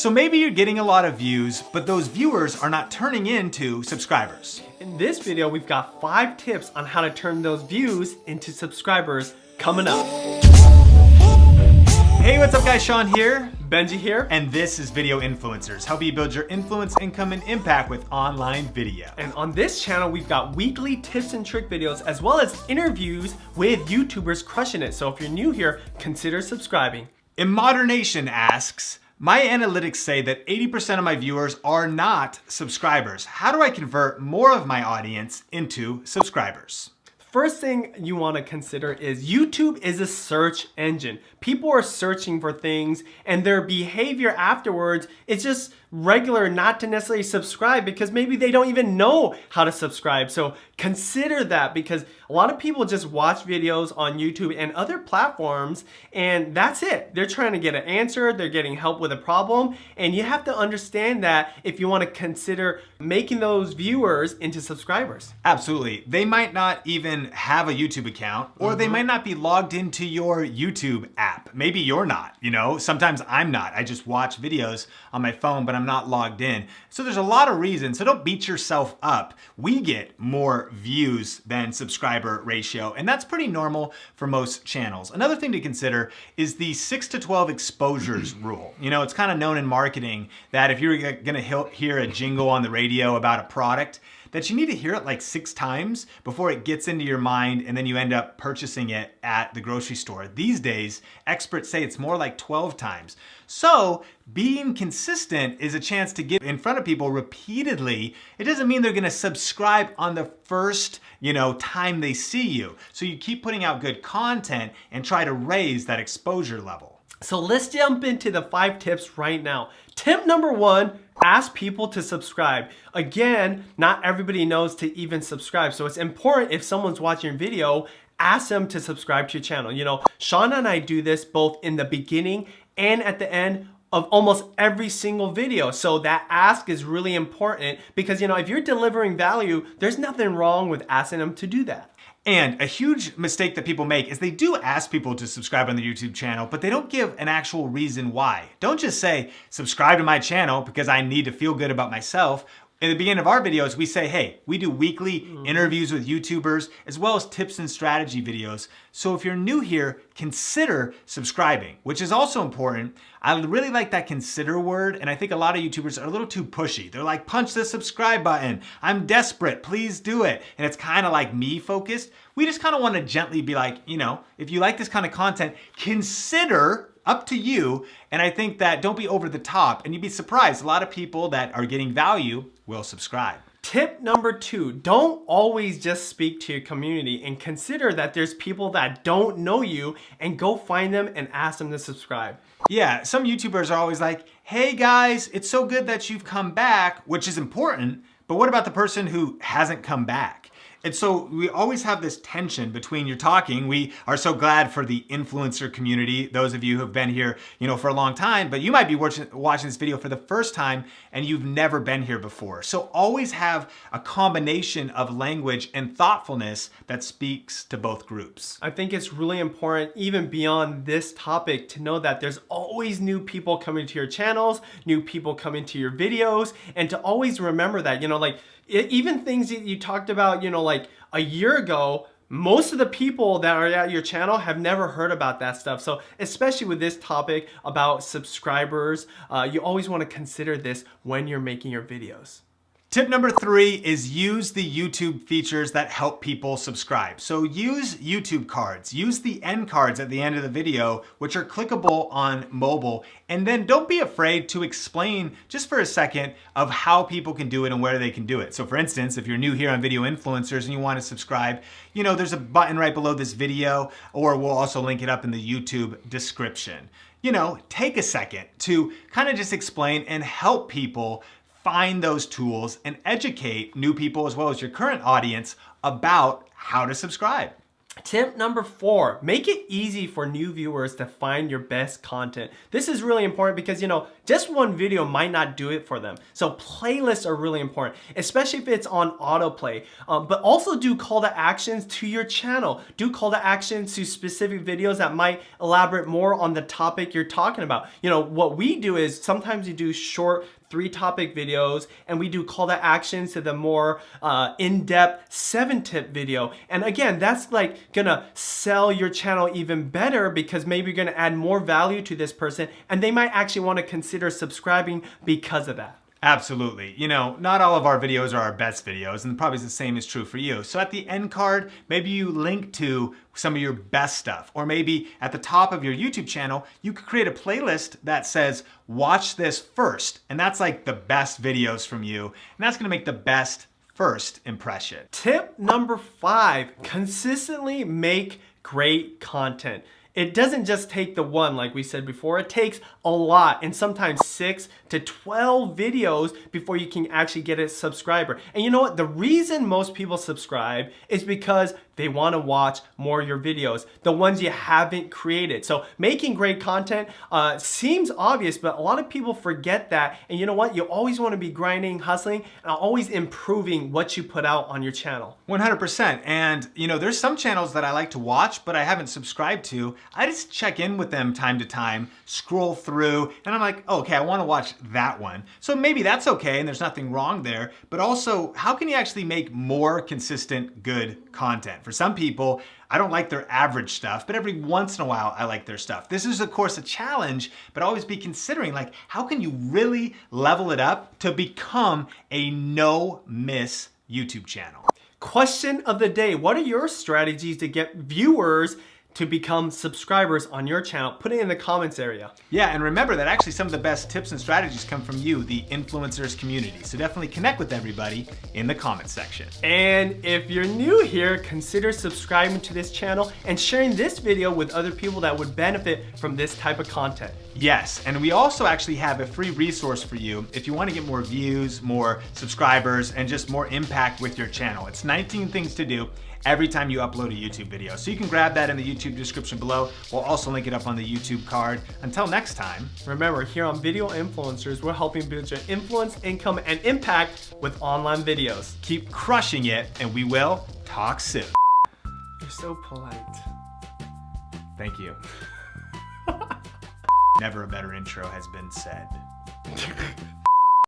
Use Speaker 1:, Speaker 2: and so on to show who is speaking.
Speaker 1: So maybe you're getting a lot of views, but those viewers are not turning into subscribers.
Speaker 2: In this video, we've got 5 tips on how to turn those views into subscribers coming up.
Speaker 1: Hey, what's up guys? Sean here.
Speaker 2: Benji here.
Speaker 1: And this is Video Influencers, helping you build your influence, income, and impact with online video.
Speaker 2: And on this channel, we've got weekly tips and trick videos, as well as interviews with YouTubers crushing it. So if you're new here, consider subscribing.
Speaker 1: Immodernation asks, my analytics say that 80% of my viewers are not subscribers. How do I convert more of my audience into subscribers?
Speaker 2: First thing you want to consider is YouTube is a search engine. People are searching for things and their behavior afterwards is just regular, not to necessarily subscribe because maybe they don't even know how to subscribe. So consider that, because a lot of people just watch videos on YouTube and other platforms and that's it. They're trying to get an answer, they're getting help with a problem, and you have to understand that if you want to consider making those viewers into subscribers.
Speaker 1: Absolutely. They might not even have a YouTube account, or they might not be logged into your YouTube app. Maybe you're not, you know? Sometimes I'm not. I just watch videos on my phone, but I'm not logged in. So there's a lot of reasons, so don't beat yourself up. We get more views than subscriber ratio, and that's pretty normal for most channels. Another thing to consider is the 6 to 12 exposures rule. You know, it's kind of known in marketing that if you're gonna hear a jingle on the radio about a product, that you need to hear it like 6 times before it gets into your mind and then you end up purchasing it at the grocery store. These days, experts say it's more like 12 times. So being consistent is a chance to get in front of people repeatedly. It doesn't mean they're gonna subscribe on the first, time they see you. So you keep putting out good content and try to raise that exposure level.
Speaker 2: So let's jump into the 5 tips right now. Tip number 1, ask people to subscribe. Again, not everybody knows to even subscribe. So it's important if someone's watching a video, ask them to subscribe to your channel. You know, Sean and I do this both in the beginning and at the end of almost every single video. So that ask is really important because, if you're delivering value, there's nothing wrong with asking them to do that.
Speaker 1: And a huge mistake that people make is they do ask people to subscribe on the YouTube channel, but they don't give an actual reason why. Don't just say, subscribe to my channel because I need to feel good about myself. In the beginning of our videos, we say, hey, we do weekly interviews with YouTubers as well as tips and strategy videos. So if you're new here, consider subscribing, which is also important. I really like that consider word, and I think a lot of YouTubers are a little too pushy. They're like, punch the subscribe button. I'm desperate, please do it. And it's kind of like me focused. We just kind of want to gently be like, if you like this kind of content, consider, up to you. And I think that don't be over the top, and you'd be surprised. A lot of people that are getting value will subscribe.
Speaker 2: Tip number 2, don't always just speak to your community and consider that there's people that don't know you and go find them and ask them to subscribe.
Speaker 1: Yeah, some YouTubers are always like, hey guys, it's so good that you've come back, which is important, but what about the person who hasn't come back? And so we always have this tension between you're talking. We are so glad for the influencer community, those of you who have been here, for a long time, but you might be watching this video for the first time and you've never been here before. So always have a combination of language and thoughtfulness that speaks to both groups.
Speaker 2: I think it's really important, even beyond this topic, to know that there's always new people coming to your channels, new people coming to your videos, and to always remember that, even things that you talked about, like a year ago, most of the people that are at your channel have never heard about that stuff. So especially with this topic about subscribers, you always want to consider this when you're making your videos.
Speaker 1: Tip number 3 is use the YouTube features that help people subscribe. So use YouTube cards, use the end cards at the end of the video, which are clickable on mobile. And then don't be afraid to explain just for a second of how people can do it and where they can do it. So for instance, if you're new here on Video Influencers and you want to subscribe, there's a button right below this video, or we'll also link it up in the YouTube description. Take a second to kind of just explain and help people find those tools and educate new people as well as your current audience about how to subscribe.
Speaker 2: Tip number 4, make it easy for new viewers to find your best content. This is really important because, just one video might not do it for them. So playlists are really important, especially if it's on autoplay. But also do call to actions to your channel. Do call to actions to specific videos that might elaborate more on the topic you're talking about. What we do is sometimes we do short 3-topic videos, and we do call to actions to the more in-depth 7-tip video. And again, that's like gonna sell your channel even better because maybe you're gonna add more value to this person and they might actually want to consider subscribing because of that.
Speaker 1: Absolutely. Not all of our videos are our best videos, and probably the same is true for you. So at the end card, maybe you link to some of your best stuff. Or maybe at the top of your YouTube channel, you could create a playlist that says, watch this first. And that's like the best videos from you. And that's gonna make the best first impression.
Speaker 2: Tip number 5, consistently make great content. It doesn't just take the one, like we said before, it takes a lot, and sometimes 6 to 12 videos before you can actually get a subscriber. And you know what? The reason most people subscribe is because they want to watch more of your videos, the ones you haven't created. So making great content seems obvious, but a lot of people forget that. And you know what? You always want to be grinding, hustling, and always improving what you put out on your channel.
Speaker 1: 100%. And there's some channels that I like to watch, but I haven't subscribed to. I just check in with them time to time, scroll through, and I'm like, oh, okay, I want to watch that one. So maybe that's okay, and there's nothing wrong there. But also, how can you actually make more consistent, good content? For some people, I don't like their average stuff, but every once in a while, I like their stuff. This is, of course, a challenge, but always be considering, like, how can you really level it up to become a no-miss YouTube channel?
Speaker 2: Question of the day: what are your strategies to get viewers to become subscribers on your channel? Put it in the comments area.
Speaker 1: Yeah, and remember that actually some of the best tips and strategies come from you, the influencers community. So definitely connect with everybody in the comments section.
Speaker 2: And if you're new here, consider subscribing to this channel and sharing this video with other people that would benefit from this type of content.
Speaker 1: Yes, and we also actually have a free resource for you if you want to get more views, more subscribers, and just more impact with your channel. It's 19 things to do every time you upload a YouTube video. So you can grab that in the YouTube description below. We'll also link it up on the YouTube card. Until next time.
Speaker 2: Remember, here on Video Influencers, we're helping build your influence, income, and impact with online videos.
Speaker 1: Keep crushing it, and we will talk soon.
Speaker 2: You're so polite.
Speaker 1: Thank you. Never a better intro has been said.